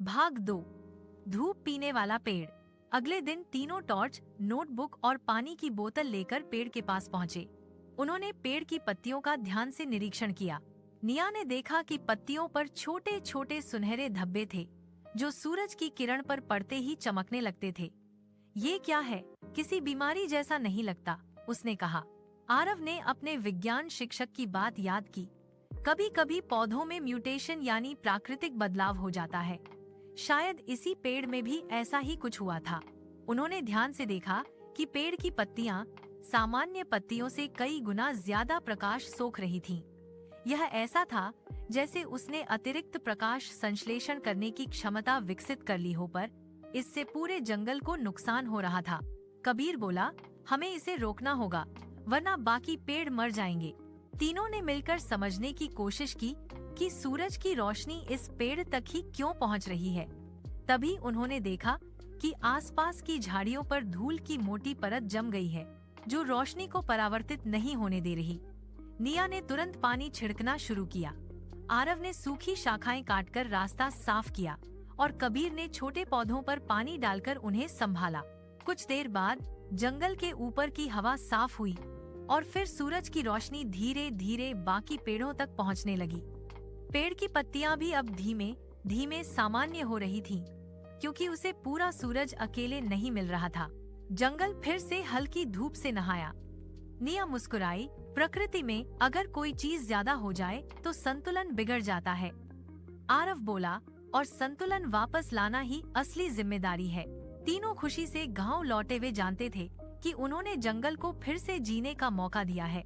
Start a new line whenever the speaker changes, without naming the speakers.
भाग 2। धूप पीने वाला पेड़। अगले दिन तीनों टॉर्च, नोटबुक और पानी की बोतल लेकर पेड़ के पास पहुंचे। उन्होंने पेड़ की पत्तियों का ध्यान से निरीक्षण किया। निया ने देखा कि पत्तियों पर छोटे छोटे सुनहरे धब्बे थे, जो सूरज की किरण पर पड़ते ही चमकने लगते थे। ये क्या है? किसी बीमारी जैसा नहीं लगता, उसने कहा। आरव ने अपने विज्ञान शिक्षक की बात याद की। कभी कभी पौधों में म्यूटेशन यानी प्राकृतिक बदलाव हो जाता है। शायद इसी पेड़ में भी ऐसा ही कुछ हुआ था। उन्होंने ध्यान से देखा कि पेड़ की पत्तियां सामान्य पत्तियों से कई गुना ज्यादा प्रकाश सोख रही थीं। यह ऐसा था जैसे उसने अतिरिक्त प्रकाश संश्लेषण करने की क्षमता विकसित कर ली हो, पर इससे पूरे जंगल को नुकसान हो रहा था। कबीर बोला, हमें इसे रोकना होगा, वरना बाकी पेड़ मर जाएंगे। तीनों ने मिलकर समझने की कोशिश की कि सूरज की रोशनी इस पेड़ तक ही क्यों पहुंच रही है। तभी उन्होंने देखा कि आसपास की झाड़ियों पर धूल की मोटी परत जम गई है, जो रोशनी को परावर्तित नहीं होने दे रही। निया ने तुरंत पानी छिड़कना शुरू किया। आरव ने सूखी शाखाएं काटकर रास्ता साफ किया और कबीर ने छोटे पौधों पर पानी डालकर उन्हें संभाला। कुछ देर बाद जंगल के ऊपर की हवा साफ हुई और फिर सूरज की रोशनी धीरे धीरे बाकी पेड़ों तक पहुंचने लगी। पेड़ की पत्तियां भी अब धीमे धीमे सामान्य हो रही थीं, क्योंकि उसे पूरा सूरज अकेले नहीं मिल रहा था। जंगल फिर से हल्की धूप से नहाया। निया मुस्कुराई। प्रकृति में अगर कोई चीज ज्यादा हो जाए तो संतुलन बिगड़ जाता है। आरव बोला, और संतुलन वापस लाना ही असली जिम्मेदारी है। तीनों खुशी से गांव लौटे हुए जानते थे कि उन्होंने जंगल को फिर से जीने का मौका दिया है।